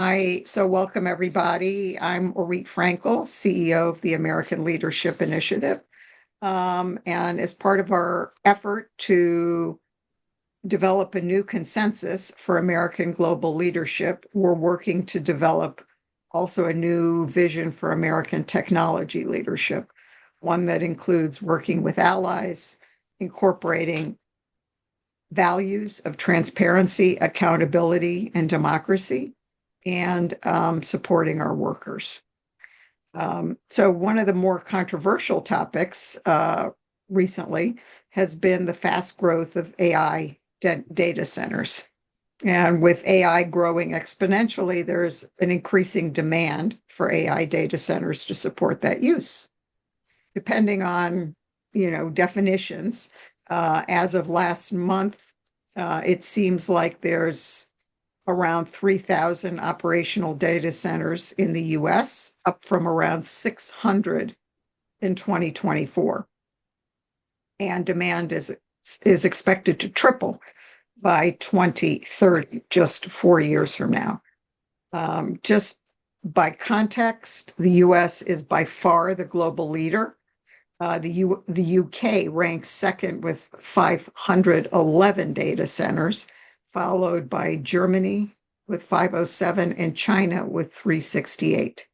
So welcome everybody. I'm Orit Frankel, CEO of the American Leadership Initiative. And as part of our effort to develop a new consensus for American global leadership, we're working to develop also a new vision for American technology leadership, one that includes working with allies, incorporating values of transparency, accountability, and democracy, and supporting our workers. So one of the more controversial topics recently has been the fast growth of AI data centers. And with AI growing exponentially, there's an increasing demand for AI data centers to support that use. Depending on, definitions, as of last month, it seems like there's around 3,000 operational data centers in the US, up from around 600 in 2024. And demand is expected to triple by 2030, just 4 years from now. Just by context, the US is by far the global leader. The UK ranks second with 511 data centers, followed by Germany with 507 and China with 368.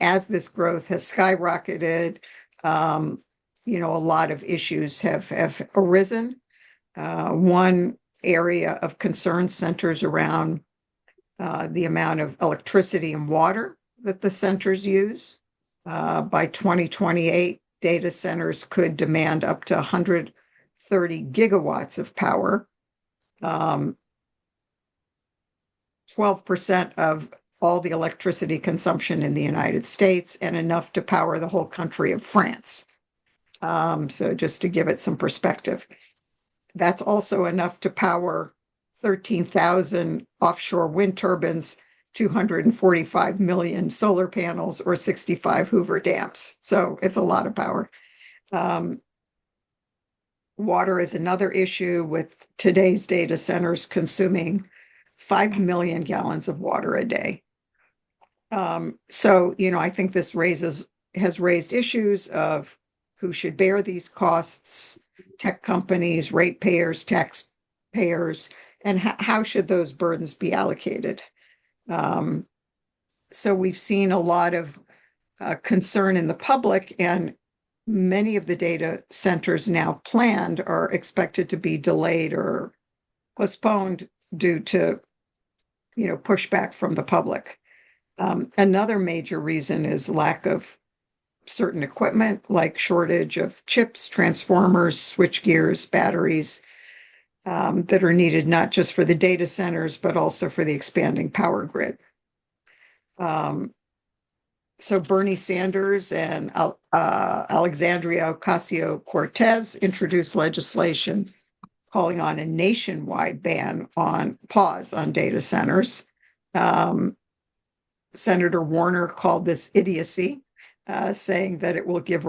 As this growth has skyrocketed, a lot of issues have arisen. One area of concern centers around the amount of electricity and water that the centers use. By 2028, data centers could demand up to 130 gigawatts of power, 12% of all the electricity consumption in the United States, and enough to power the whole country of France. So just to give it some perspective, that's also enough to power 13,000 offshore wind turbines, 245 million solar panels, or 65 Hoover dams. So it's a lot of power. Water is another issue, with today's data centers consuming 5 million gallons of water a day. So, I think this has raised issues of who should bear these costs: tech companies, ratepayers, taxpayers, and how should those burdens be allocated? So we've seen a lot of concern in the public, and many of the data centers now planned are expected to be delayed or postponed due to, pushback from the public. Another major reason is lack of certain equipment, like shortage of chips, transformers, switchgears, batteries, that are needed not just for the data centers, but also for the expanding power grid. So Bernie Sanders and Alexandria Ocasio-Cortez introduced legislation calling on a nationwide pause on data centers. Senator Warner called this idiocy, saying that it will give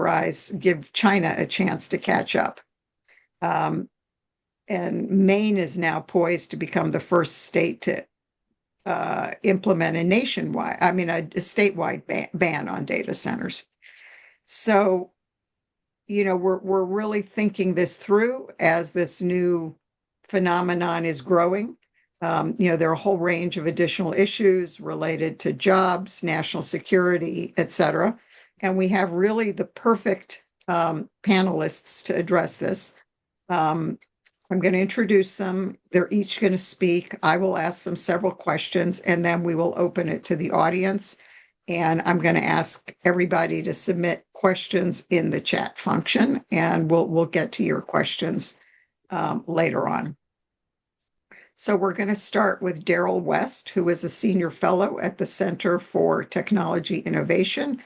China a chance to catch up. And Maine is now poised to become the first state to implement a statewide ban on data centers. So, we're really thinking this through as this new phenomenon is growing. There are a whole range of additional issues related to jobs, national security, et cetera. And we have really the perfect panelists to address this. I'm going to introduce them. They're each going to speak. I will ask them several questions, and then we will open it to the audience. And I'm going to ask everybody to submit questions in the chat function, and we'll get to your questions later on. So we're going to start with Darrell West, who is a senior fellow at the Center for Technology Innovation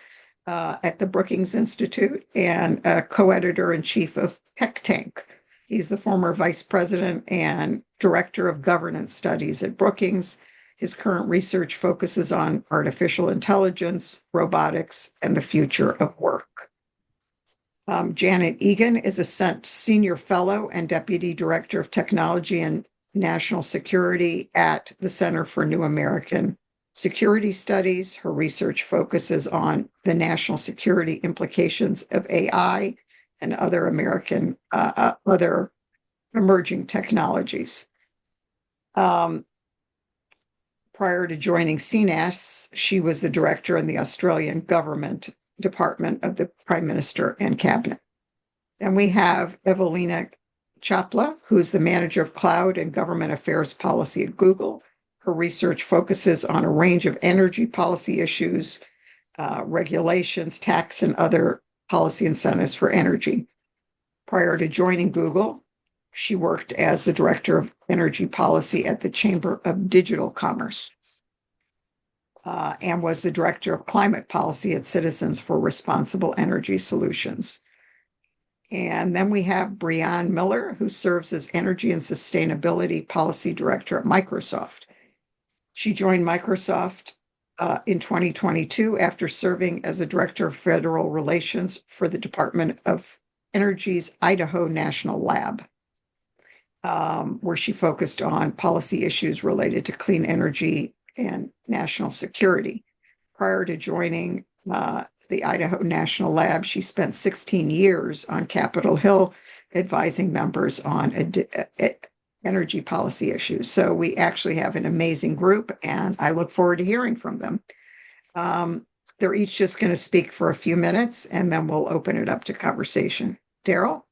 at the Brookings Institute, and a co-editor-in-chief of Tech Tank. He's the former vice president and director of governance studies at Brookings. His current research focuses on artificial intelligence, robotics, and the future of work. Janet Egan is a senior fellow and deputy director of technology and national security at the Center for New American Security Studies. Her research focuses on the national security implications of AI and other other emerging technologies. Prior to joining CNAS, she was the director in the Australian Government Department of the Prime Minister and Cabinet. Then we have Ewelina Czapla, who's the manager of cloud and government affairs policy at Google. Her research focuses on a range of energy policy issues, regulations, tax, and other policy incentives for energy. Prior to joining Google, she worked as the director of energy policy at the Chamber of Digital Commerce and was the director of climate policy at Citizens for Responsible Energy Solutions. And then we have Brianne Miller, who serves as Energy and Sustainability Policy Director at Microsoft. She joined Microsoft in 2022 after serving as a Director of Federal Relations for the Department of Energy's Idaho National Lab, where she focused on policy issues related to clean energy and national security. Prior to joining the Idaho National Lab, she spent 16 years on Capitol Hill advising members on energy policy issues. So we actually have an amazing group, and I look forward to hearing from them. They're each just going to speak for a few minutes, and then we'll open it up to conversation. Darrell?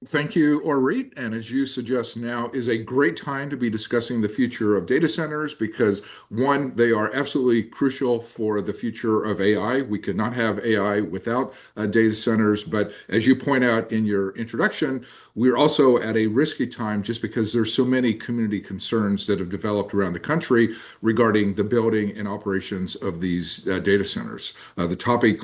Thank you, Orit. And as you suggest, now is a great time to be discussing the future of data centers because, one, they are absolutely crucial for the future of AI. We could not have AI without data centers. But as you point out in your introduction, we're also at a risky time just because there's so many community concerns that have developed around the country regarding the building and operations of these data centers. The topic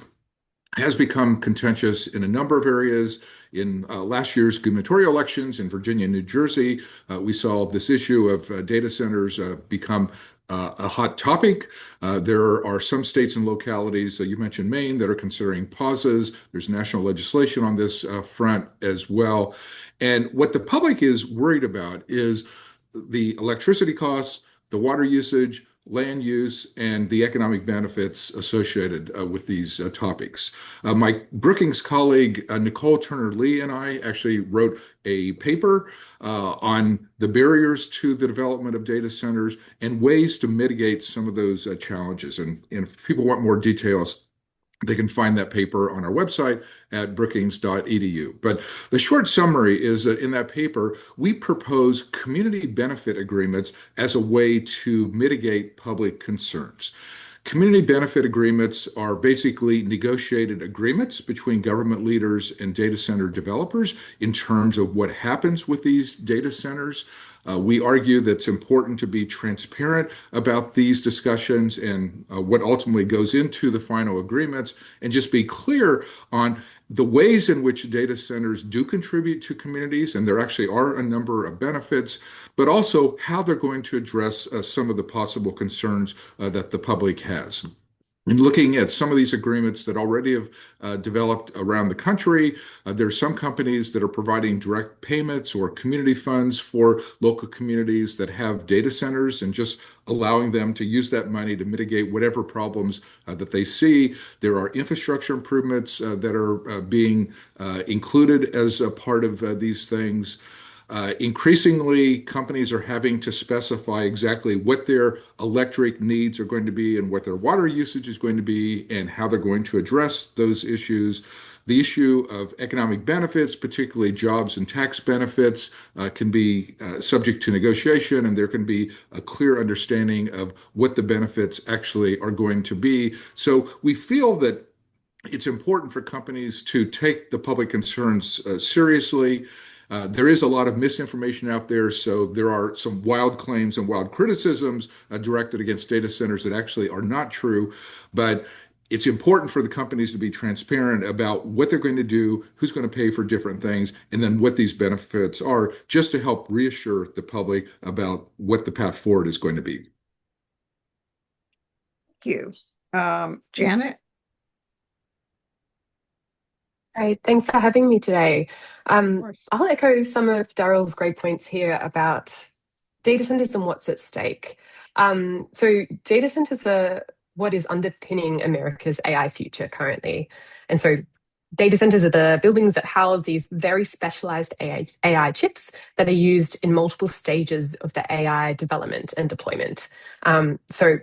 has become contentious in a number of areas. In last year's gubernatorial elections in Virginia and New Jersey, we saw this issue of data centers become a hot topic. There are some states and localities, you mentioned Maine, that are considering pauses. There's national legislation on this front as well. And what the public is worried about is the electricity costs, the water usage, land use, and the economic benefits associated with these topics. My Brookings colleague, Nicole Turner-Lee, and I actually wrote a paper on the barriers to the development of data centers and ways to mitigate some of those challenges. And if people want more details, they can find that paper on our website at brookings.edu. But the short summary is that in that paper, we propose community benefit agreements as a way to mitigate public concerns. Community benefit agreements are basically negotiated agreements between government leaders and data center developers in terms of what happens with these data centers. We argue that it's important to be transparent about these discussions and what ultimately goes into the final agreements, and just be clear on the ways in which data centers do contribute to communities, and there actually are a number of benefits, but also how they're going to address some of the possible concerns that the public has. In looking at some of these agreements that already have developed around the country, there are some companies that are providing direct payments or community funds for local communities that have data centers and just allowing them to use that money to mitigate whatever problems that they see. There are infrastructure improvements that are being included as a part of these things. Increasingly, companies are having to specify exactly what their electric needs are going to be and what their water usage is going to be and how they're going to address those issues. The issue of economic benefits, particularly jobs and tax benefits, can be subject to negotiation, and there can be a clear understanding of what the benefits actually are going to be. So we feel that it's important for companies to take the public concerns seriously. There is a lot of misinformation out there, so there are some wild claims and wild criticisms directed against data centers that actually are not true. But it's important for the companies to be transparent about what they're going to do, who's going to pay for different things, and then what these benefits are, just to help reassure the public about what the path forward is going to be. Thank you. Janet? Great. Thanks for having me today. Of course. I'll echo some of Darrell's great points here about data centers and what's at stake. So data centers are what is underpinning America's AI future currently. And so data centers are the buildings that house these very specialized AI chips that are used in multiple stages of the AI development and deployment. So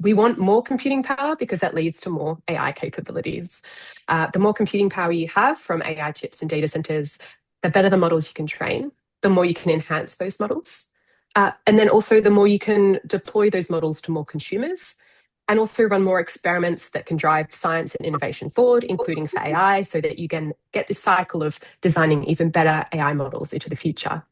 we want more computing power because that leads to more AI capabilities. The more computing power you have from AI chips and data centers, the better the models you can train, the more you can enhance those models. And then also, the more you can deploy those models to more consumers and also run more experiments that can drive science and innovation forward, including for AI, so that you can get this cycle of designing even better AI models into the future.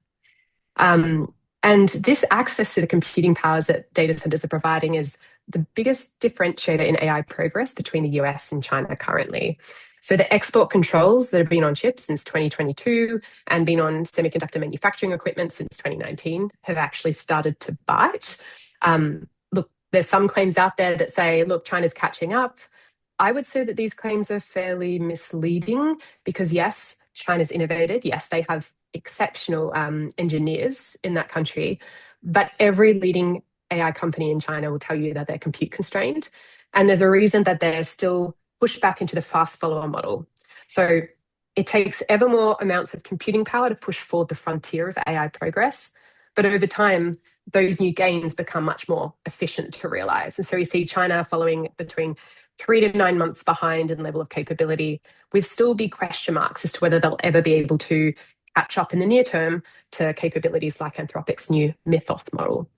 Um, and this access to the computing powers that data centers are providing is the biggest differentiator in AI progress between the US and China currently. So the export controls that have been on chips since 2022 and been on semiconductor manufacturing equipment since 2019 have actually started to bite. Look, there's some claims out there that say, look, China's catching up. I would say that these claims are fairly misleading because, yes, China's innovated. Yes, they have exceptional engineers in that country, but every leading AI company in China will tell you that they're compute constrained. And there's a reason that they're still pushed back into the fast follower model. So it takes ever more amounts of computing power to push forward the frontier of AI progress. But over time, those new gains become much more efficient to realize. And so you see China following between 3 to 9 months behind in level of capability, with still big question marks as to whether they'll ever be able to catch up in the near term to capabilities like Anthropic's new Mythos model.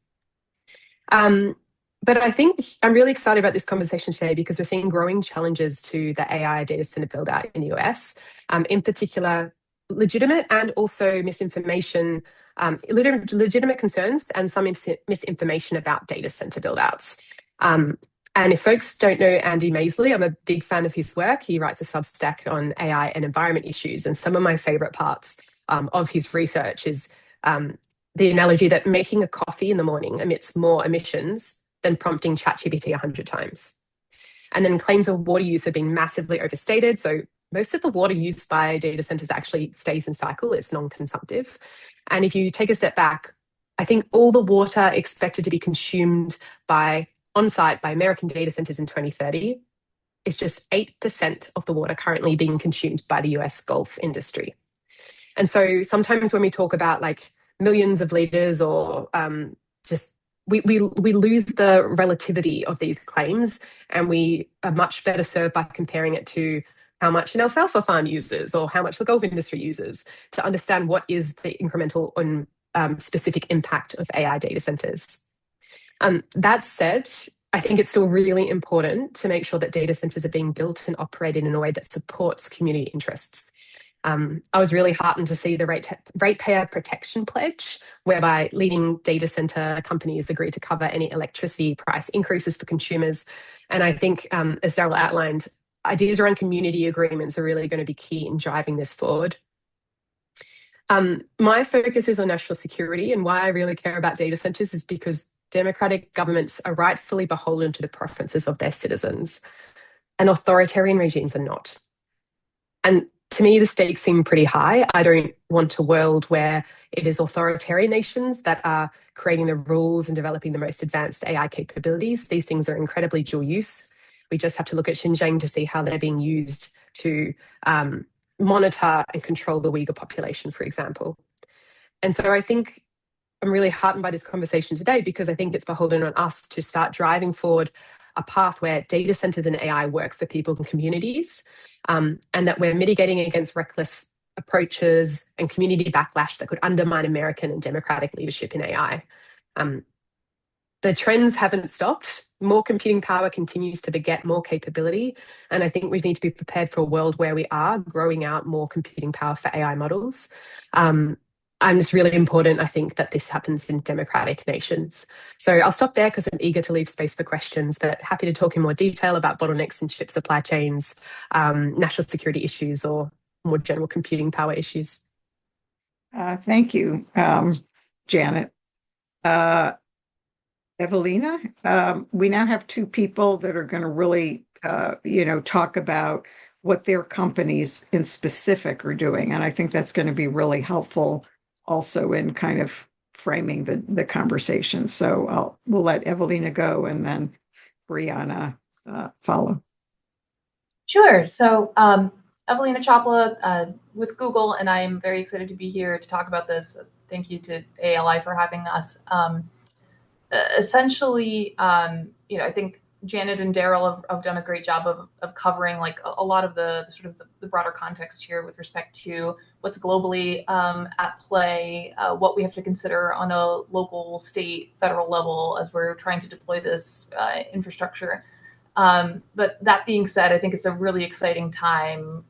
But I think I'm really excited about this conversation today because we're seeing growing challenges to the AI data center build out in the US, in particular, legitimate and also misinformation, legitimate concerns and some misinformation about data center build outs. And if folks don't know Andy Maisley, I'm a big fan of his work. He writes a Substack on AI and environment issues. And some of my favorite parts of his research is the analogy that making a coffee in the morning emits more emissions than prompting ChatGPT 100 times. And then claims of water use have been massively overstated. So most of the water used by data centers actually stays in cycle. It's non-consumptive. And if you take a step back, I think all the water expected to be consumed by on-site by American data centers in 2030 is just 8% of the water currently being consumed by the US Gulf industry. And so sometimes when we talk about like millions of liters or just we lose the relativity of these claims, and we are much better served by comparing it to how much an alfalfa farm uses or how much the golf industry uses to understand what is the incremental and specific impact of AI data centers. That said, I think it's still really important to make sure that data centers are being built and operated in a way that supports community interests. I was really heartened to see the ratepayer protection pledge, whereby leading data center companies agree to cover any electricity price increases for consumers. And I think, as Darrell outlined, ideas around community agreements are really going to be key in driving this forward. My focus is on national security, and why I really care about data centers is because democratic governments are rightfully beholden to the preferences of their citizens, and authoritarian regimes are not. And to me, the stakes seem pretty high. I don't want a world where it is authoritarian nations that are creating the rules and developing the most advanced AI capabilities. These things are incredibly dual use. We just have to look at Xinjiang to see how they're being used to monitor and control the Uyghur population, for example. And so I think I'm really heartened by this conversation today because I think it's beholden on us to start driving forward a path where data centers and AI work for people and communities, and that we're mitigating against reckless approaches and community backlash that could undermine American and democratic leadership in AI. The trends haven't stopped. More computing power continues to beget more capability. And I think we need to be prepared for a world where we are growing out more computing power for AI models. And it's really important, I think, that this happens in democratic nations. So I'll stop there because I'm eager to leave space for questions, but happy to talk in more detail about bottlenecks in chip supply chains, national security issues, or more general computing power issues. Thank you, Janet. Ewelina, we now have two people that are going to really, talk about what their companies in specific are doing. And I think that's going to be really helpful also in kind of framing the conversation. So we'll let Ewelina go and then Brianne follow. Sure. So Ewelina Czapla with Google, and I am very excited to be here to talk about this. Thank you to ALI for having us. Essentially, I think Janet and Darrell have done a great job of covering like a lot of the sort of the broader context here with respect to what's globally at play, what we have to consider on a local, state, federal level as we're trying to deploy this infrastructure. But that being said, I think it's a really exciting time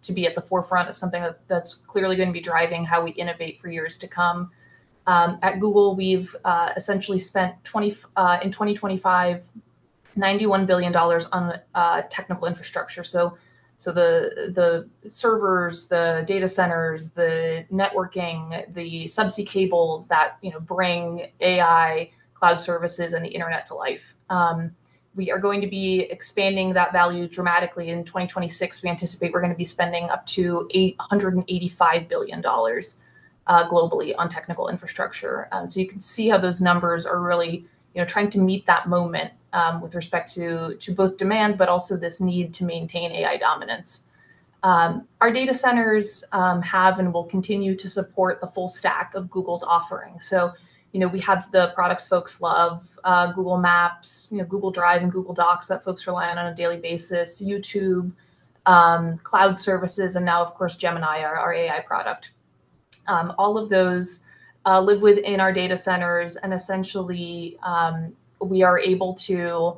to be at the forefront of something that's clearly going to be driving how we innovate for years to come. At Google, we've essentially spent in 2025, $91 billion on technical infrastructure. So the servers, the data centers, the networking, the subsea cables that bring AI, cloud services, and the internet to life. We are going to be expanding that value dramatically. In 2026, we anticipate we're going to be spending up to $885 billion globally on technical infrastructure. So you can see how those numbers are really trying to meet that moment with respect to both demand, but also this need to maintain AI dominance. Our data centers have and will continue to support the full stack of Google's offering. So we have the products folks love, Google Maps, Google Drive and Google Docs that folks rely on a daily basis, YouTube, cloud services, and now, of course, Gemini, our AI product. All of those live within our data centers, and essentially we are able to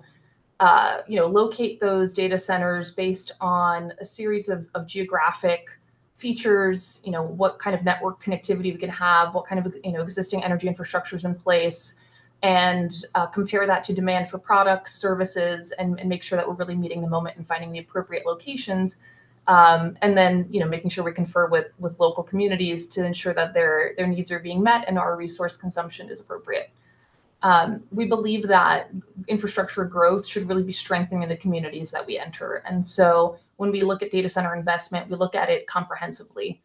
locate those data centers based on a series of geographic features, what kind of network connectivity we can have, what kind of existing energy infrastructure is in place, and compare that to demand for products, services, and make sure that we're really meeting the moment and finding the appropriate locations. And then making sure we confer with local communities to ensure that their needs are being met and our resource consumption is appropriate. We believe that infrastructure growth should really be strengthening the communities that we enter. And so when we look at data center investment, we look at it comprehensively.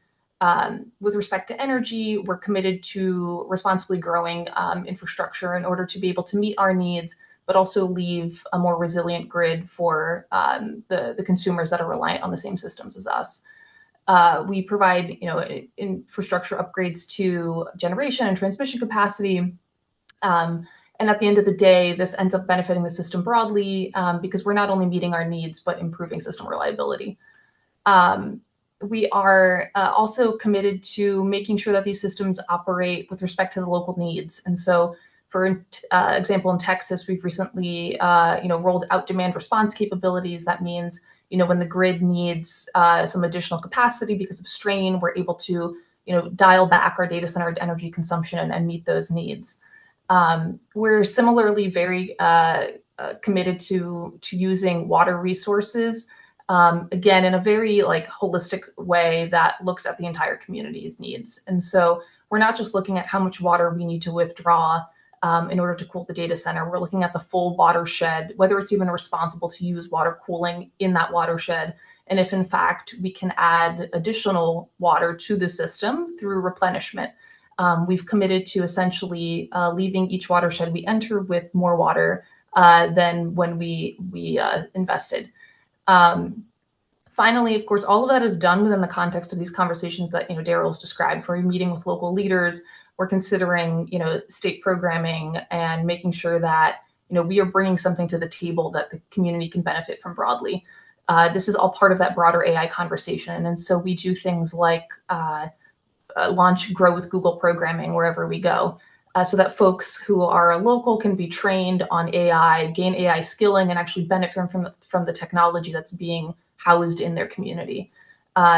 With respect to energy, we're committed to responsibly growing infrastructure in order to be able to meet our needs, but also leave a more resilient grid for the consumers that are reliant on the same systems as us. We provide infrastructure upgrades to generation and transmission capacity. And at the end of the day, this ends up benefiting the system broadly because we're not only meeting our needs, but improving system reliability. We are also committed to making sure that these systems operate with respect to the local needs. And so, for example, in Texas, we've recently rolled out demand response capabilities. That means when the grid needs some additional capacity because of strain, we're able to dial back our data center energy consumption and meet those needs. We're similarly very committed to using water resources, again, in a very holistic way that looks at the entire community's needs. And so we're not just looking at how much water we need to withdraw in order to cool the data center. We're looking at the full watershed, whether it's even responsible to use water cooling in that watershed. And if in fact we can add additional water to the system through replenishment. We've committed to essentially leaving each watershed we enter with more water than when we invested. Finally, of course, all of that is done within the context of these conversations that Darrell's described. For meeting with local leaders, we're considering state programming and making sure that we are bringing something to the table that the community can benefit from broadly. This is all part of that broader AI conversation, and so we do things like launch Grow with Google programming wherever we go, so that folks who are local can be trained on AI, gain AI skilling, and actually benefit from the technology that's being housed in their community.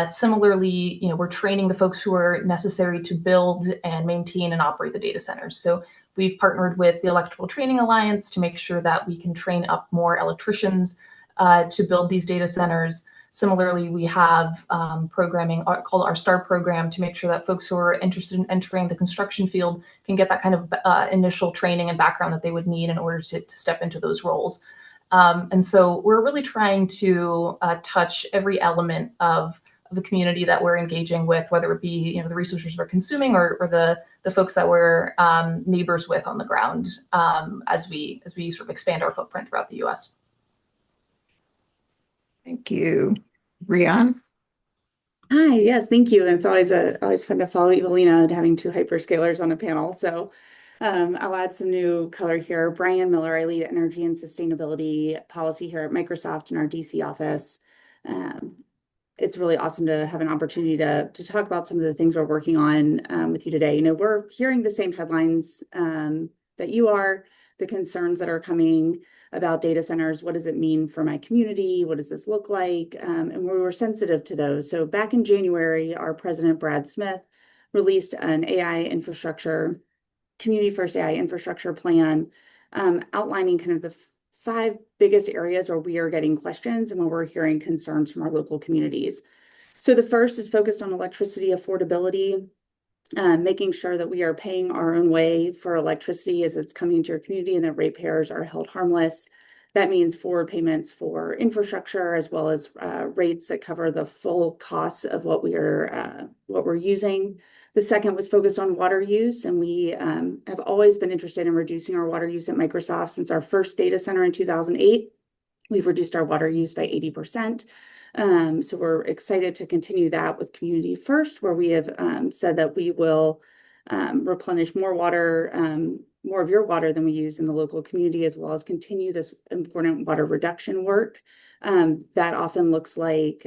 Similarly, we're training the folks who are necessary to build and maintain and operate the data centers. So we've partnered with the Electrical Training Alliance to make sure that we can train up more electricians to build these data centers. Similarly, we have programming called our STAR program to make sure that folks who are interested in entering the construction field can get that kind of initial training and background that they would need in order to step into those roles. And so we're really trying to touch every element of the community that we're engaging with, whether it be the researchers we're consuming or the folks that we're neighbors with on the ground, as we sort of expand our footprint throughout the U.S. Thank you. Brianne? Hi, yes, thank you. And it's always fun to follow Ewelina and having two hyperscalers on a panel. So I'll add some new color here. Brianne Miller, I lead energy and sustainability policy here at Microsoft in our DC office. It's really awesome to have an opportunity to talk about some of the things we're working on with you today. We're hearing the same headlines that you are, the concerns that are coming about data centers. What does it mean for my community? What does this look like? And we were sensitive to those. So back in January, our president, Brad Smith, released an community first AI infrastructure plan, outlining kind of the 5 biggest areas where we are getting questions and where we're hearing concerns from our local communities. So the first is focused on electricity affordability, making sure that we are paying our own way for electricity as it's coming into your community and that ratepayers are held harmless. That means forward payments for infrastructure as well as rates that cover the full costs of what we're using. The second was focused on water use, and we have always been interested in reducing our water use at Microsoft. Since our first data center in 2008, we've reduced our water use by 80%. So we're excited to continue that with Community First, where we have said that we will replenish more of your water than we use in the local community, as well as continue this important water reduction work. That often looks like,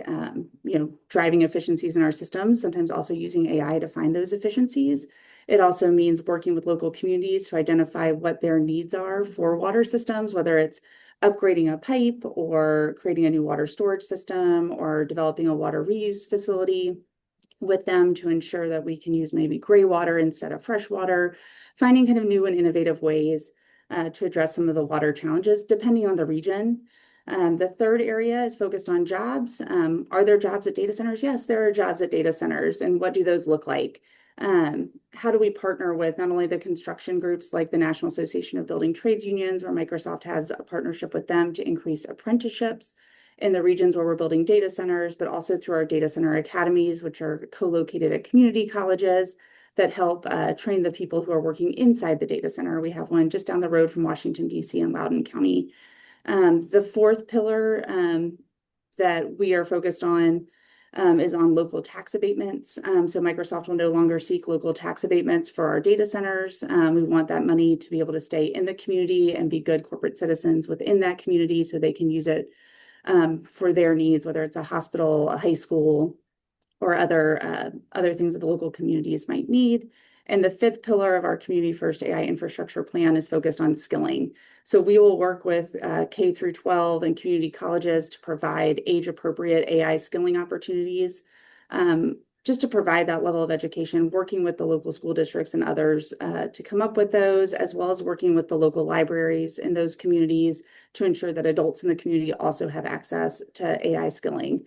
driving efficiencies in our systems, sometimes also using AI to find those efficiencies. It also means working with local communities to identify what their needs are for water systems, whether it's upgrading a pipe or creating a new water storage system or developing a water reuse facility with them to ensure that we can use maybe gray water instead of fresh water, finding kind of new and innovative ways to address some of the water challenges depending on the region. The third area is focused on jobs. Are there jobs at data centers? Yes, there are jobs at data centers. And what do those look like? How do we partner with not only the construction groups like the National Association of Building Trades Unions, where Microsoft has a partnership with them to increase apprenticeships in the regions where we're building data centers, but also through our data center academies, which are co-located at community colleges that help train the people who are working inside the data center. We have one just down the road from Washington, D.C. in Loudoun County. The fourth pillar that we are focused on is on local tax abatements. So Microsoft will no longer seek local tax abatements for our data centers. We want that money to be able to stay in the community and be good corporate citizens within that community so they can use it for their needs, whether it's a hospital, a high school, or other things that the local communities might need. And the fifth pillar of our Community First AI infrastructure plan is focused on skilling. So we will work with K through 12 and community colleges to provide age-appropriate AI skilling opportunities, just to provide that level of education, working with the local school districts and others to come up with those, as well as working with the local libraries in those communities to ensure that adults in the community also have access to AI skilling.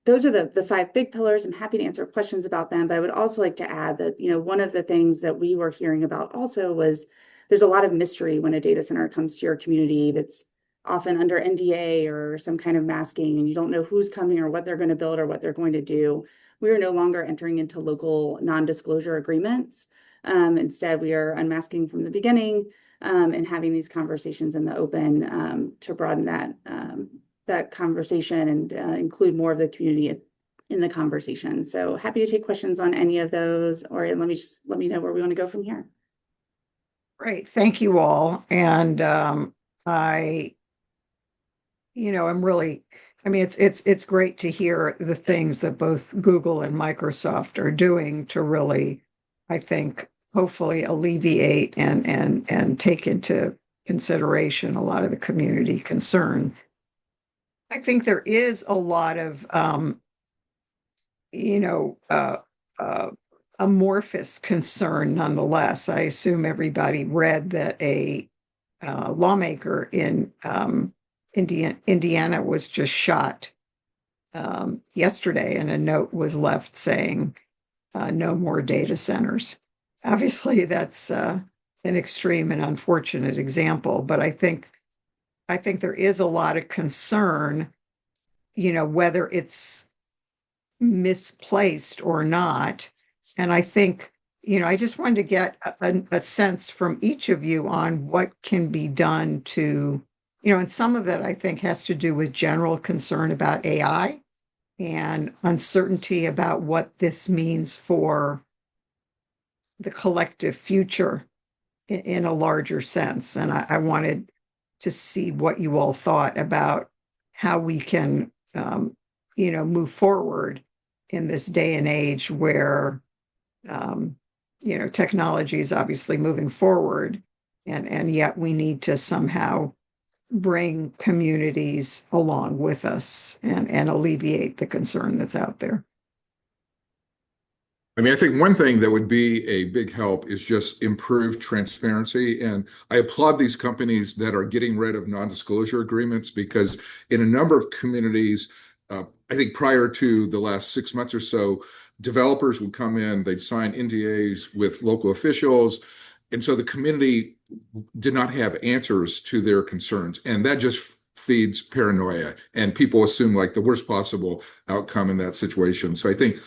Those are the 5 big pillars. I'm happy to answer questions about them, but I would also like to add that, one of the things that we were hearing about also was there's a lot of mystery when a data center comes to your community that's often under NDA or some kind of masking, and you don't know who's coming or what they're going to build or what they're going to do. We are no longer entering into local non-disclosure agreements. Instead, we are unmasking from the beginning and having these conversations in the open to broaden that conversation and include more of the community in the conversation. So happy to take questions on any of those, or let me know where we want to go from here. Great, thank you all. And it's great to hear the things that both Google and Microsoft are doing to really, I think, hopefully alleviate and take into consideration a lot of the community concern. I think there is a lot of, amorphous concern nonetheless. I assume everybody read that a lawmaker in Indiana was just shot yesterday, and a note was left saying no more data centers. Obviously, that's an extreme and unfortunate example, but I think I think there is a lot of concern, whether it's misplaced or not. And I think, I just wanted to get a sense from each of you on what can be done to, and some of it I think has to do with general concern about AI and uncertainty about what this means for the collective future in a larger sense. And I wanted to see what you all thought about how we can, move forward in this day and age where, technology is obviously moving forward, and yet we need to somehow bring communities along with us and alleviate the concern that's out there. I mean, I think one thing that would be a big help is just improved transparency. And I applaud these companies that are getting rid of non-disclosure agreements, because in a number of communities, I think prior to the last 6 months or so, developers would come in, they'd sign NDAs with local officials. And so the community did not have answers to their concerns. And that just feeds paranoia. And people assume like the worst possible outcome in that situation. So I think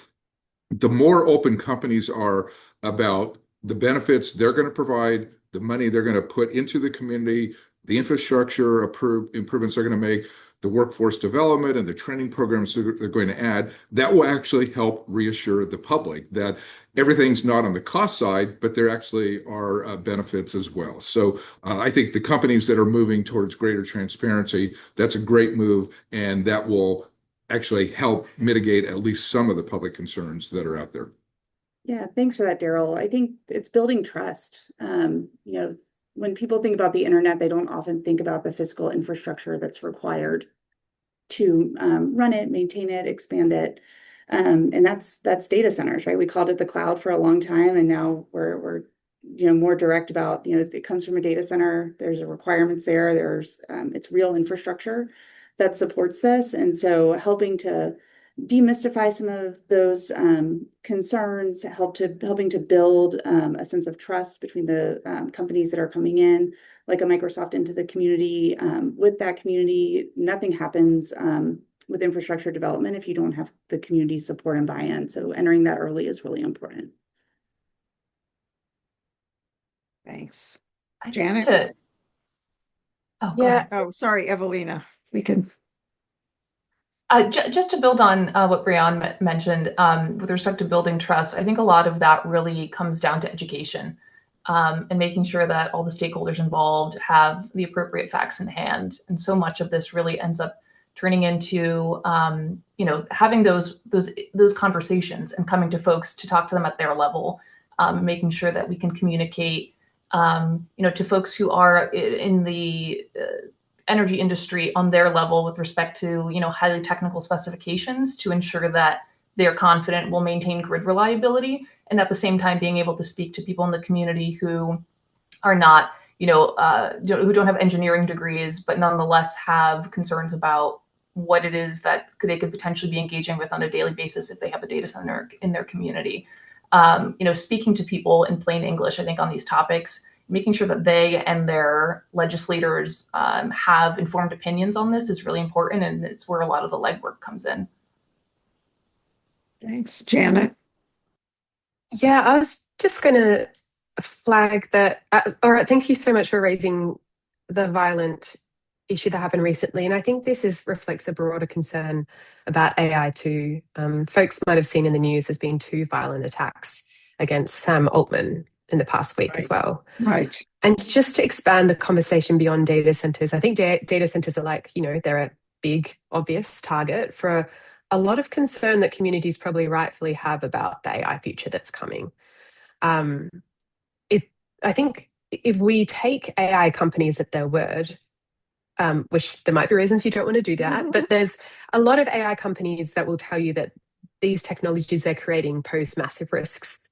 the more open companies are about the benefits they're going to provide, the money they're going to put into the community, the infrastructure improvements they're going to make, the workforce development and the training programs they're going to add, that will actually help reassure the public that everything's not on the cost side, but there actually are benefits as well. So I think the companies that are moving towards greater transparency, that's a great move, and that will actually help mitigate at least some of the public concerns that are out there. Yeah, thanks for that, Darrell. I think it's building trust. When people think about the internet, they don't often think about the physical infrastructure that's required to run it, maintain it, expand it. And that's data centers, right? We called it the cloud for a long time, and now we're more direct about, it comes from a data center. There's requirements there. It's real infrastructure that supports this. And so helping to demystify some of those concerns, helping to build a sense of trust between the companies that are coming in, like a Microsoft, into the community. With that community, nothing happens with infrastructure development if you don't have the community support and buy-in. So entering that early is really important. Thanks. I think Janet? Oh, Yeah. go ahead. Oh, sorry, Ewelina. We can. Just to build on what Brianne mentioned with respect to building trust, I think a lot of that really comes down to education and making sure that all the stakeholders involved have the appropriate facts in hand. And so much of this really ends up turning into, having those conversations and coming to folks to talk to them at their level, making sure that we can communicate, to folks who are in the energy industry on their level with respect to, highly technical specifications, to ensure that they're confident will maintain grid reliability, and at the same time being able to speak to people in the community who are not, who don't have engineering degrees, but nonetheless have concerns about what it is that they could potentially be engaging with on a daily basis if they have a data center in their community. Speaking to people in plain English, I think, on these topics, making sure that they and their legislators have informed opinions on this is really important, and it's where a lot of the legwork comes in. Thanks, Janet. Yeah, I was just going to flag that. All right, thank you so much for raising the violent issue that happened recently. And I think this reflects a broader concern about AI too. Folks might have seen in the news there's been 2 violent attacks against Sam Altman in the past week as well. Right. And just to expand the conversation beyond data centers, I think data centers are like, they're a big, obvious target for a lot of concern that communities probably rightfully have about the AI future that's coming. I think if we take AI companies at their word, which there might be reasons you don't want to do that, but there's a lot of AI companies that will tell you that these technologies they're creating pose massive risks.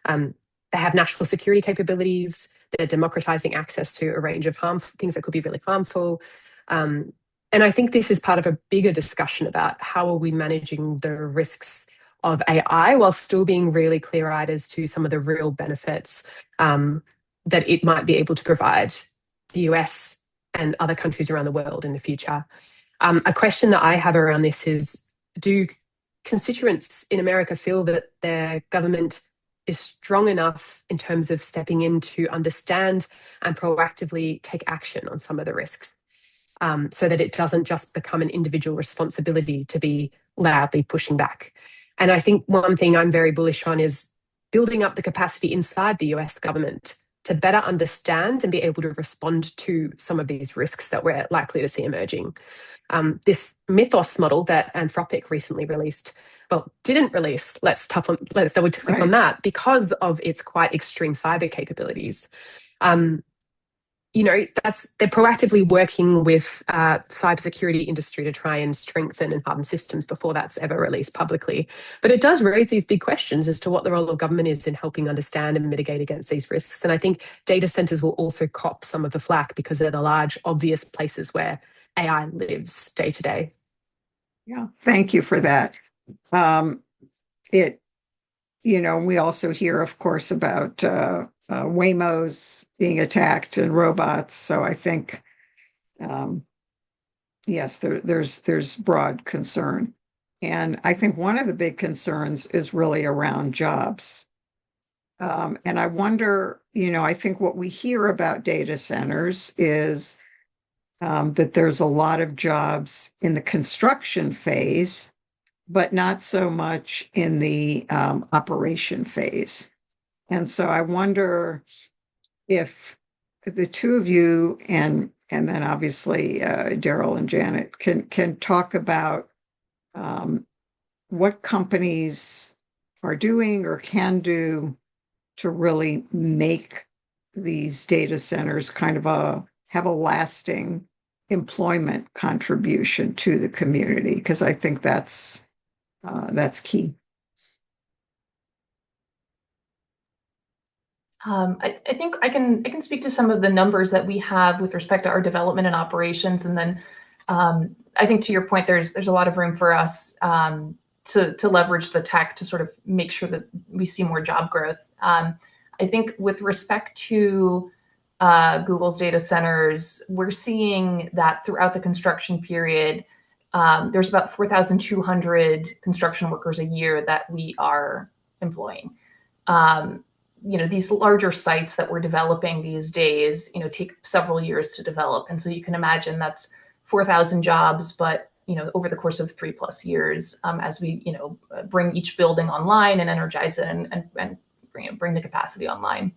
They have national security capabilities. They're democratizing access to a range of things that could be really harmful. And I think this is part of a bigger discussion about how are we managing the risks of AI while still being really clear-eyed as to some of the real benefits that it might be able to provide the US and other countries around the world in the future. A question that I have around this is, do constituents in America feel that their government is strong enough in terms of stepping in to understand and proactively take action on some of the risks, so that it doesn't just become an individual responsibility to be loudly pushing back? And I think one thing I'm very bullish on is building up the capacity inside the US government to better understand and be able to respond to some of these risks that we're likely to see emerging. This Mythos model that Anthropic recently released, well, didn't release, let's double click on that, because of its quite extreme cyber capabilities. They're proactively working with cybersecurity industry to try and strengthen and harden systems before that's ever released publicly. But it does raise these big questions as to what the role of government is in helping understand and mitigate against these risks. And I think data centers will also cop some of the flack because they're the large, obvious places where AI lives day to day. Yeah, thank you for that. We also hear, of course, about Waymos being attacked and robots. So I think, yes, there's broad concern. And I think one of the big concerns is really around jobs. And I wonder, I think what we hear about data centers is that there's a lot of jobs in the construction phase, but not so much in the operation phase. And so I wonder if the two of you and then obviously Darrell and Janet can talk about what companies are doing or can do to really make these data centers kind of have a lasting employment contribution to the community, because I think that's key. I think I can speak to some of the numbers that we have with respect to our development and operations, and then I think to your point, there's a lot of room for us to leverage the tech to sort of make sure that we see more job growth. I think with respect to Google's data centers, we're seeing that throughout the construction period, there's about 4,200 construction workers a year that we are employing. These larger sites that we're developing these days, take several years to develop. And so you can imagine that's 4,000 jobs, but, over the course of 3+ years, as we, bring each building online and energize it and bring the capacity online.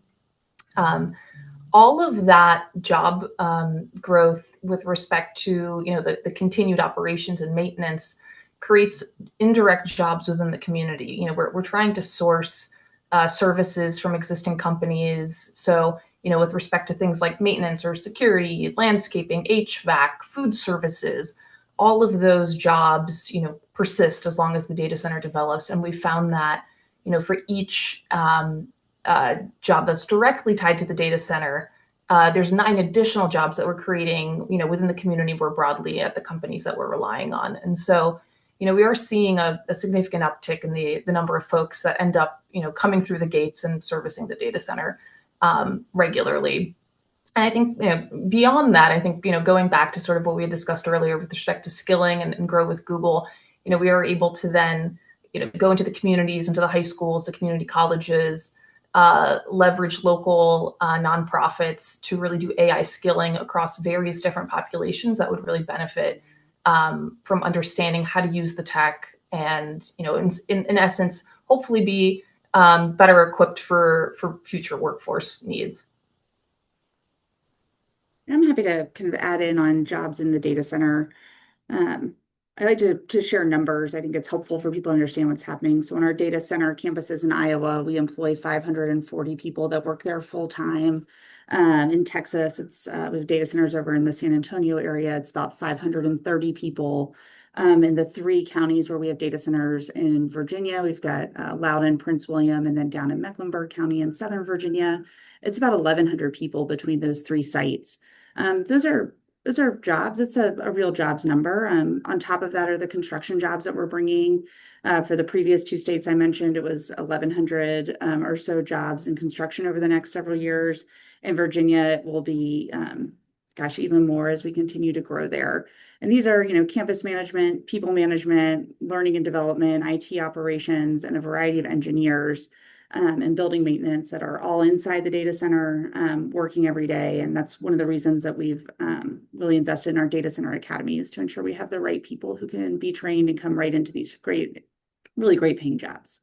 All of that job growth with respect to, the continued operations and maintenance creates indirect jobs within the community. We're trying to source services from existing companies. So, with respect to things like maintenance or security, landscaping, HVAC, food services, all of those jobs, persist as long as the data center develops. And we found that, for each job that's directly tied to the data center, there's 9 additional jobs that we're creating, within the community more broadly at the companies that we're relying on. And so, we are seeing a significant uptick in the number of folks that end up, coming through the gates and servicing the data center regularly. And I think, beyond that, I think, going back to sort of what we had discussed earlier with respect to skilling and grow with Google, we are able to then, go into the communities, into the high schools, the community colleges, leverage local nonprofits to really do AI skilling across various different populations that would really benefit from understanding how to use the tech and, in essence, hopefully be better equipped for future workforce needs. I'm happy to kind of add in on jobs in the data center. I like to share numbers. I think it's helpful for people to understand what's happening. So on our data center campuses in Iowa, we employ 540 people that work there full time. In Texas, we have data centers over in the San Antonio area. It's about 530 people. In the 3 counties where we have data centers in Virginia, we've got Loudoun, Prince William, and then down in Mecklenburg County in Southern Virginia, it's about 1,100 people between those 3 sites. Those are jobs. It's a real jobs number. On top of that are the construction jobs that we're bringing. For the previous 2 states I mentioned, it was 1,100 or so jobs in construction over the next several years. In Virginia, it will be gosh, even more as we continue to grow there. And these are, campus management, people management, learning and development, IT operations, and a variety of engineers and building maintenance that are all inside the data center working every day. And that's one of the reasons that we've really invested in our data center academies to ensure we have the right people who can be trained and come right into these really great paying jobs.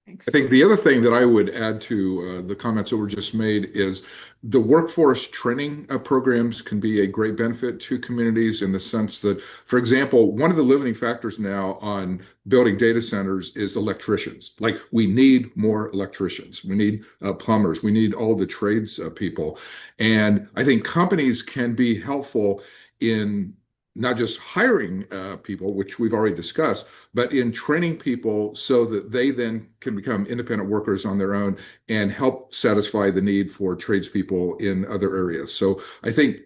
Thanks. I think the other thing that I would add to the comments that were just made is the workforce training programs can be a great benefit to communities in the sense that, for example, one of the limiting factors now on building data centers is electricians. Like, we need more electricians, we need plumbers, we need all the trades people. And I think companies can be helpful in not just hiring people, which we've already discussed, but in training people so that they then can become independent workers on their own and help satisfy the need for tradespeople in other areas. So I think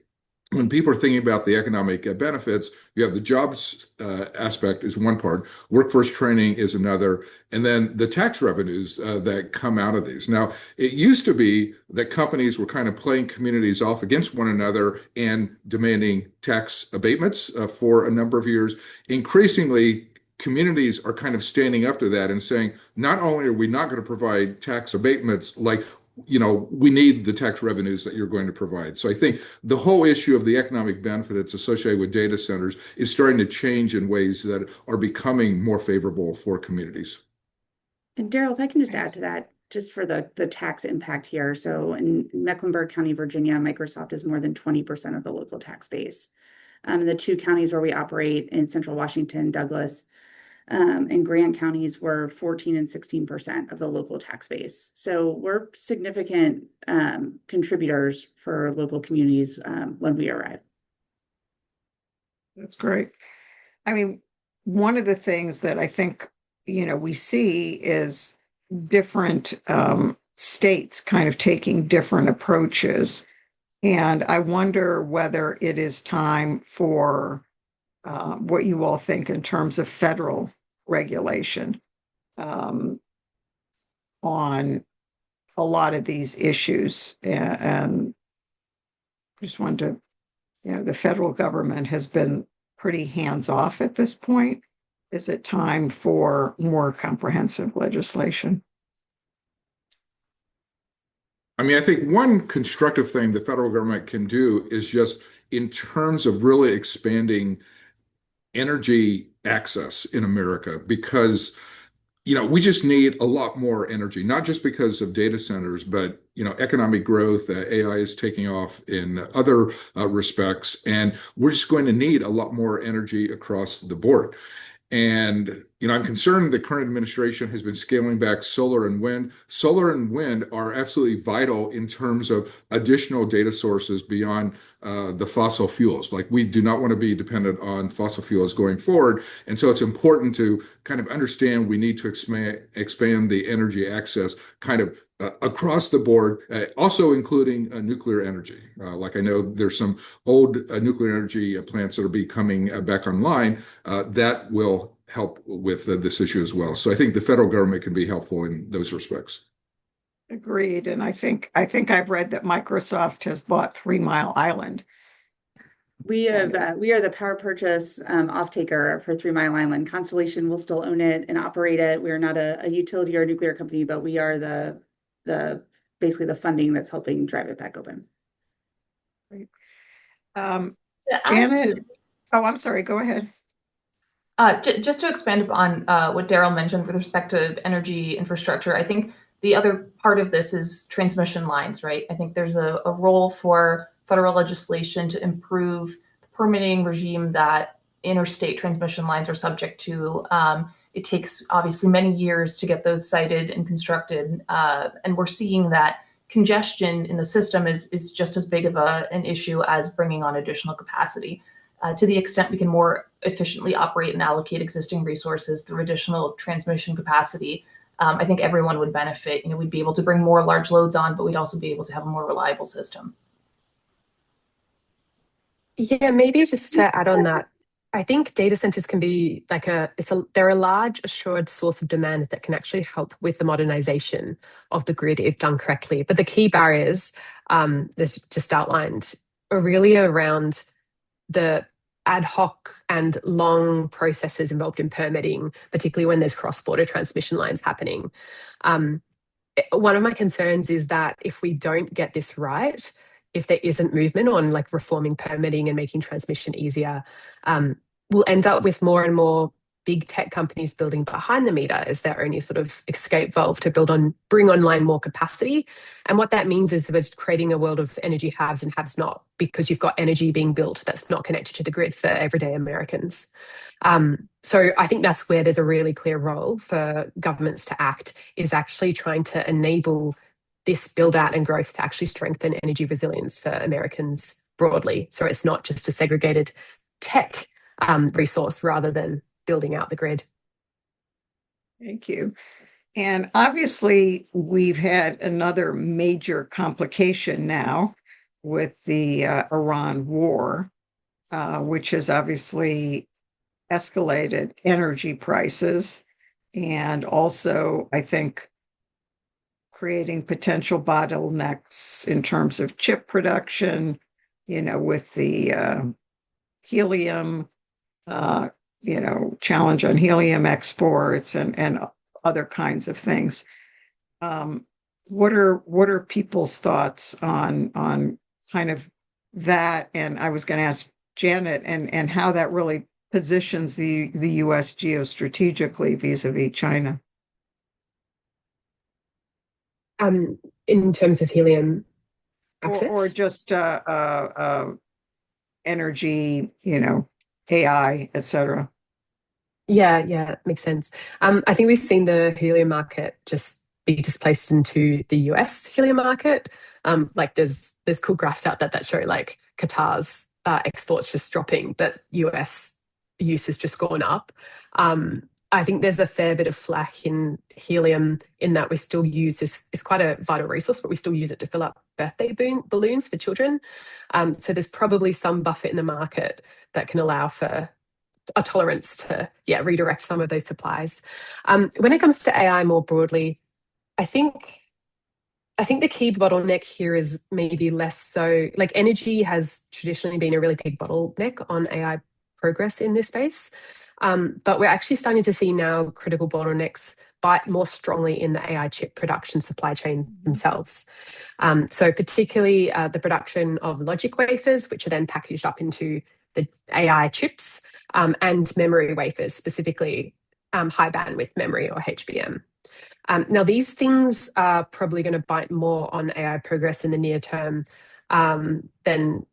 when people are thinking about the economic benefits, you have the jobs aspect is one part, workforce training is another, and then the tax revenues that come out of these. Now, it used to be that companies were kind of playing communities off against one another and demanding tax abatements for a number of years. Increasingly, communities are kind of standing up to that and saying, not only are we not going to provide tax abatements, we need the tax revenues that you're going to provide. So I think the whole issue of the economic benefits associated with data centers is starting to change in ways that are becoming more favorable for communities. And Darrell, if I can just add to that, just for the tax impact here. So in Mecklenburg County, Virginia, Microsoft is more than 20% of the local tax base. The two counties where we operate in Central Washington, Douglas, and Grant counties were 14 and 16% of the local tax base. So we're significant contributors for local communities when we arrive. That's great. I mean, one of the things that I think, we see is different states kind of taking different approaches. And I wonder whether it is time for what you all think in terms of federal regulation on a lot of these issues. And just wanted to, the federal government has been pretty hands-off at this point. Is it time for more comprehensive legislation? I mean, I think one constructive thing the federal government can do is just in terms of really expanding energy access in America, because we just need a lot more energy, not just because of data centers, but economic growth. AI is taking off in other respects, and we're just going to need a lot more energy across the board. And I'm concerned the current administration has been scaling back solar and wind. Solar and wind are absolutely vital in terms of additional data sources beyond the fossil fuels. Like, we do not want to be dependent on fossil fuels going forward. And so it's important to kind of understand we need to expand the energy access kind of across the board, also including nuclear energy. Like, I know there's some old nuclear energy plants that are becoming back online that will help with this issue as well. So I think the federal government can be helpful in those respects. Agreed. And I think I've read that Microsoft has bought 3 Mile Island. We are the power purchase off-taker for 3 Mile Island. Constellation will still own it and operate it. We are not a utility or a nuclear company, but we are basically the funding that's helping drive it back open. Right. Janet, I'm sorry, go ahead. Just to expand upon what Darrell mentioned with respect to energy infrastructure, I think the other part of this is transmission lines, right? I think there's a role for federal legislation to improve the permitting regime that interstate transmission lines are subject to. It takes obviously many years to get those sited and constructed, and we're seeing that congestion in the system is just as big of an issue as bringing on additional capacity. To the extent we can more efficiently operate and allocate existing resources through additional transmission capacity, I think everyone would benefit. We'd be able to bring more large loads on, but we'd also be able to have a more reliable system. Yeah, maybe just to add on that, I think data centers can be like they're a large assured source of demand that can actually help with the modernization of the grid if done correctly. But the key barriers that's just outlined are really around the ad hoc and long processes involved in permitting, particularly when there's cross-border transmission lines happening. One of my concerns is that if we don't get this right, if there isn't movement on like reforming permitting and making transmission easier, we'll end up with more and more big tech companies building behind the meter as their only sort of escape valve to bring online more capacity. And what that means is we're creating a world of energy haves and haves not, because you've got energy being built that's not connected to the grid for everyday Americans. So I think that's where there's a really clear role for governments to act, is actually trying to enable this build out and growth to actually strengthen energy resilience for Americans broadly. So it's not just a segregated tech resource rather than building out the grid. Thank you. And obviously, we've had another major complication now with the Iran war, which has obviously escalated energy prices and also, I think, creating potential bottlenecks in terms of chip production, with the helium, challenge on helium exports and other kinds of things. What are people's thoughts on kind of that? And I was going to ask Janet and how that really positions the U.S. geostrategically vis-a-vis China. In terms of helium access? Or just energy, AI, etc. Yeah, makes sense. I think we've seen the helium market just be displaced into the US helium market. Like there's cool graphs out there that show like Qatar's exports just dropping, but US use has just gone up. I think there's a fair bit of flack in helium in that we still use this. It's quite a vital resource, but we still use it to fill up birthday balloons for children. So there's probably some buffer in the market that can allow for a tolerance to redirect some of those supplies. When it comes to AI more broadly, I think the key bottleneck here is maybe less so like energy has traditionally been a really big bottleneck on AI progress in this space. But we're actually starting to see now critical bottlenecks bite more strongly in the AI chip production supply chain themselves. So particularly the production of logic wafers, which are then packaged up into the AI chips, and memory wafers, specifically high bandwidth memory or HBM. Now, these things are probably going to bite more on AI progress in the near term than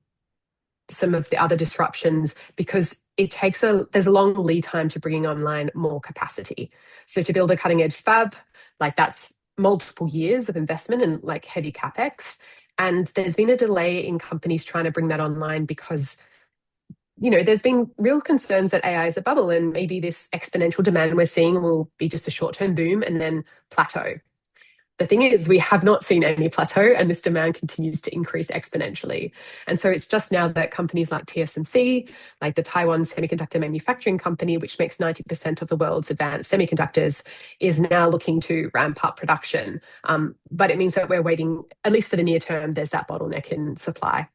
some of the other disruptions, because there's a long lead time to bringing online more capacity. So to build a cutting edge fab, like that's multiple years of investment and like heavy capex. And there's been a delay in companies trying to bring that online because there's been real concerns that AI is a bubble and maybe this exponential demand we're seeing will be just a short-term boom and then plateau. The thing is, we have not seen any plateau and this demand continues to increase exponentially. And so it's just now that companies like TSMC, like the Taiwan Semiconductor Manufacturing Company, which makes 90% of the world's advanced semiconductors, is now looking to ramp up production. But it means that we're waiting, at least for the near term, there's that bottleneck in supply.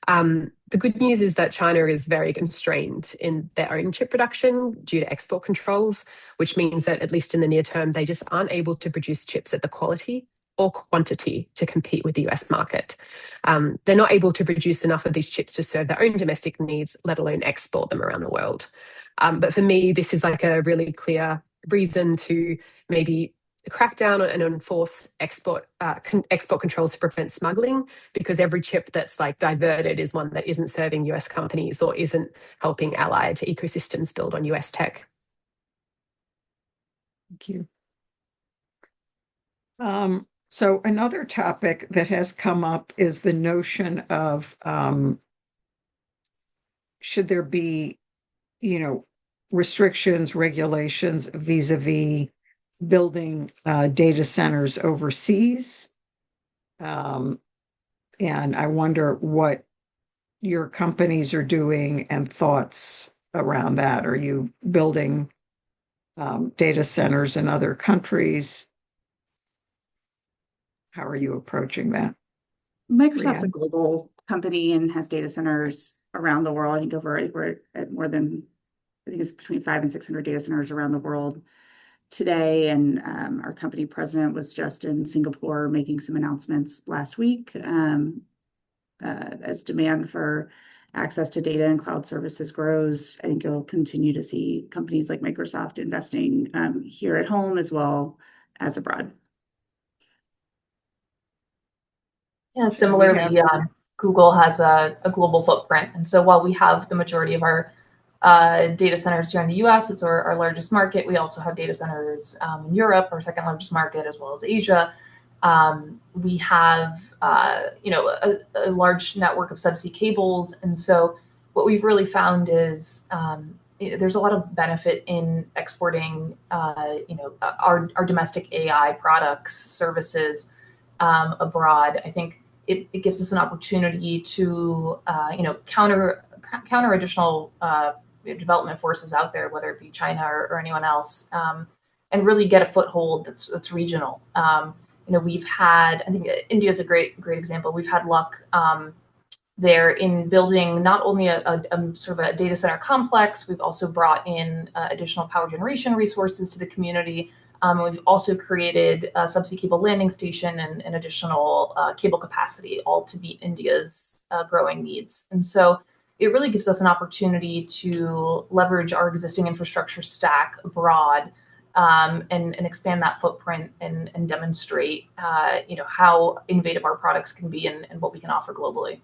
The good news is that China is very constrained in their own chip production due to export controls, which means that at least in the near term, they just aren't able to produce chips at the quality or quantity to compete with the US market. They're not able to produce enough of these chips to serve their own domestic needs, let alone export them around the world. But for me, this is like a really clear reason to maybe crack down and enforce export controls to prevent smuggling, because every chip that's like diverted is one that isn't serving US companies or isn't helping allied ecosystems build on US tech. Thank you. So another topic that has come up is the notion of should there be, restrictions, regulations vis-a-vis building data centers overseas. And I wonder what your companies are doing and thoughts around that? Are you building data centers in other countries? How are you approaching that? Microsoft's a Brianne? global company and has data centers around the world. I think we're at more than, I think it's between 500 and 600 data centers around the world today. And our company president was just in Singapore making some announcements last week as demand for access to data and cloud services grows. I think you'll continue to see companies like Microsoft investing here at home as well as abroad. Yeah, similarly, Google has a global footprint. And so while we have the majority of our data centers here in the US, it's our largest market. We also have data centers in Europe, our second largest market, as well as Asia. We have, a large network of subsea cables. And so what we've really found is there's a lot of benefit in exporting, our domestic AI products, services abroad. I think it gives us an opportunity to, counter additional development forces out there, whether it be China or anyone else, and really get a foothold that's regional. We've had, I think India is a great example. We've had luck there in building not only a sort of a data center complex, we've also brought in additional power generation resources to the community. We've also created a subsea cable landing station and additional cable capacity, all to meet India's growing needs. And so it really gives us an opportunity to leverage our existing infrastructure stack abroad and expand that footprint and demonstrate, how innovative our products can be and what we can offer globally.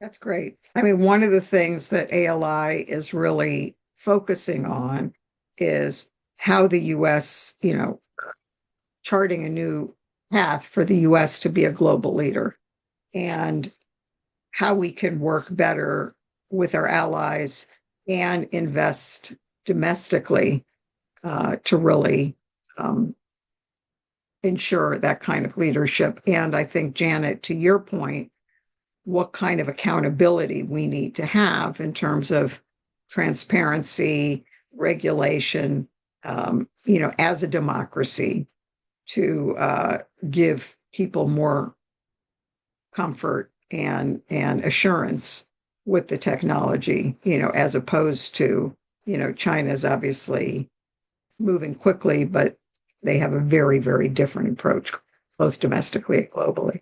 That's great. I mean, one of the things that ALI is really focusing on is how the US, charting a new path for the US to be a global leader, and how we can work better with our allies and invest domestically to really ensure that kind of leadership. And I think, Janet, to your point, what kind of accountability we need to have in terms of transparency, regulation, as a democracy, to give people more comfort and assurance with the technology, as opposed to, China's obviously moving quickly, but they have a very, very different approach, both domestically and globally.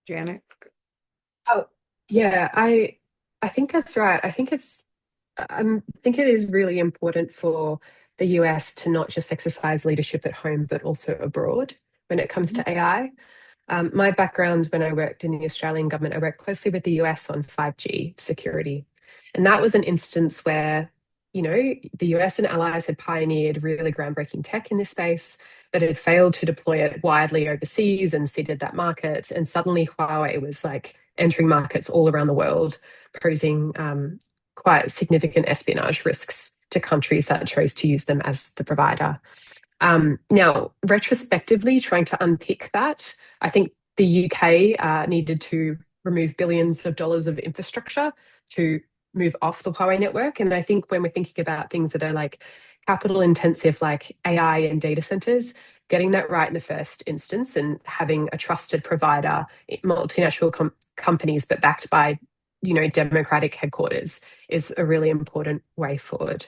Janet? Oh, yeah, I think that's right. I think it is really important for the US to not just exercise leadership at home, but also abroad when it comes to AI. My background, when I worked in the Australian government, I worked closely with the US on 5G security. And that was an instance where, the US and allies had pioneered really groundbreaking tech in this space, but had failed to deploy it widely overseas and seeded that market. And suddenly Huawei was like entering markets all around the world, posing quite significant espionage risks to countries that chose to use them as the provider. Now, retrospectively, trying to unpick that, I think the UK needed to remove billions of dollars of infrastructure to move off the Huawei network. And I think when we're thinking about things that are like capital intensive, like AI and data centers, getting that right in the first instance and having a trusted provider, multinational companies, but backed by, democratic headquarters, is a really important way forward.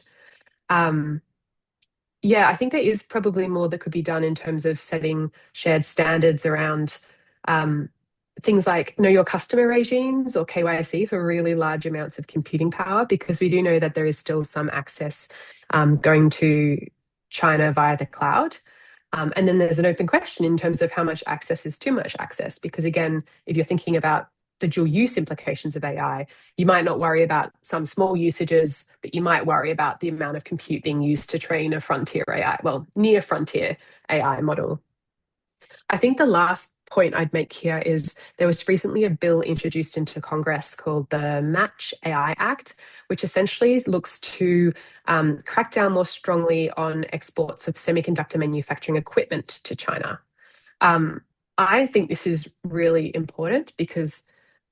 Yeah, I think there is probably more that could be done in terms of setting shared standards around things like know your customer regimes or KYC for really large amounts of computing power, because we do know that there is still some access going to China via the cloud. And then there's an open question in terms of how much access is too much access, because again, if you're thinking about the dual use implications of AI, you might not worry about some small usages, but you might worry about the amount of compute being used to train a frontier AI, well, near frontier AI model. I think the last point I'd make here is there was recently a bill introduced into Congress called the Match AI Act, which essentially looks to crack down more strongly on exports of semiconductor manufacturing equipment to China. I think this is really important because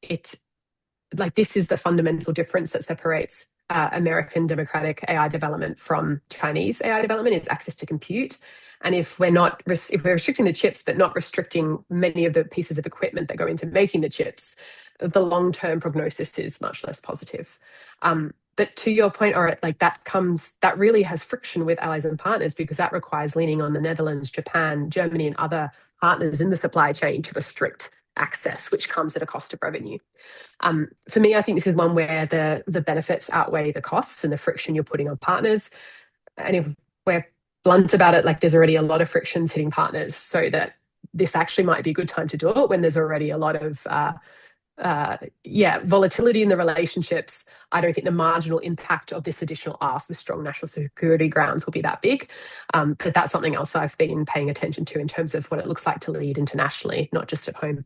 this is the fundamental difference that separates American democratic AI development from Chinese AI development is access to compute. And if we're restricting the chips, but not restricting many of the pieces of equipment that go into making the chips, the long-term prognosis is much less positive. But to your point, or that really has friction with allies and partners because that requires leaning on the Netherlands, Japan, Germany, and other partners in the supply chain to restrict access, which comes at a cost of revenue. For me, I think this is one where the benefits outweigh the costs and the friction you're putting on partners. And if we're blunt about it, there's already a lot of frictions hitting partners, so that this actually might be a good time to do it when there's already a lot of volatility in the relationships. I don't think the marginal impact of this additional ask with strong national security grounds will be that big. But that's something else I've been paying attention to in terms of what it looks like to lead internationally, not just at home.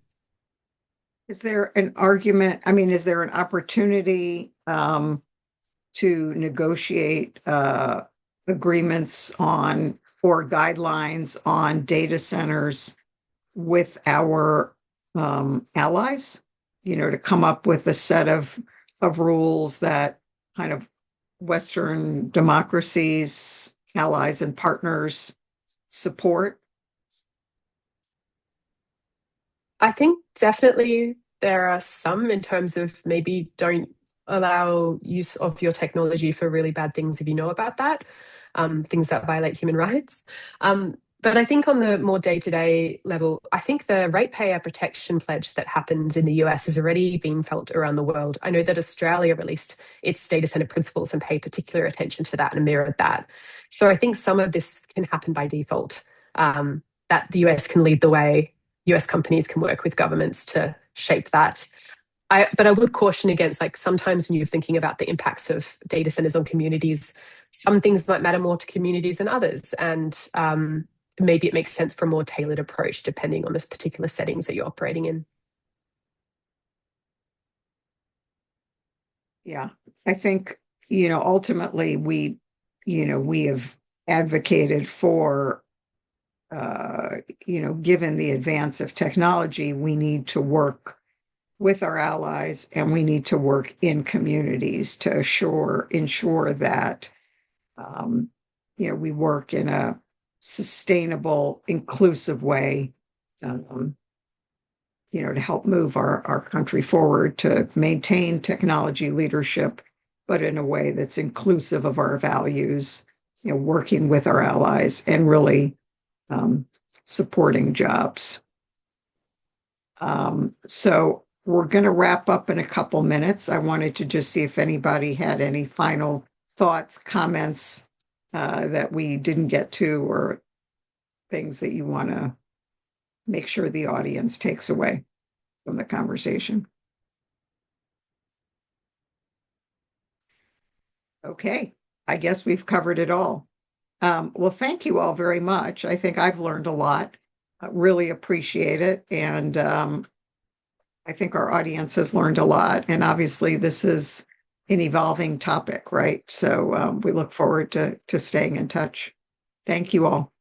Is there an argument? I mean, is there an opportunity to negotiate agreements on or guidelines on data centers with our allies? To come up with a set of rules that kind of Western democracies, allies, and partners support? I think definitely there are some in terms of maybe don't allow use of your technology for really bad things if you know about that, things that violate human rights. But I think on the more day-to-day level, I think the ratepayer protection pledge that happened in the US has already been felt around the world. I know that Australia released its data center principles and paid particular attention to that and mirrored that. So I think some of this can happen by default, that the US can lead the way. US companies can work with governments to shape that. But I would caution against, sometimes when you're thinking about the impacts of data centers on communities, some things might matter more to communities than others. And maybe it makes sense for a more tailored approach depending on this particular settings that you're operating in. Yeah, I think, ultimately we have advocated for, given the advance of technology, we need to work with our allies and we need to work in communities to ensure that, we work in a sustainable, inclusive way, to help move our country forward, to maintain technology leadership, but in a way that's inclusive of our values, working with our allies and really supporting jobs. So we're going to wrap up in a couple minutes. I wanted to just see if anybody had any final thoughts, comments that we didn't get to, or things that you want to make sure the audience takes away from the conversation. Okay, I guess we've covered it all. Well, thank you all very much. I think I've learned a lot. I really appreciate it. And I think our audience has learned a lot. And obviously, this is an evolving topic, right? So we look forward to staying in touch. Thank you all.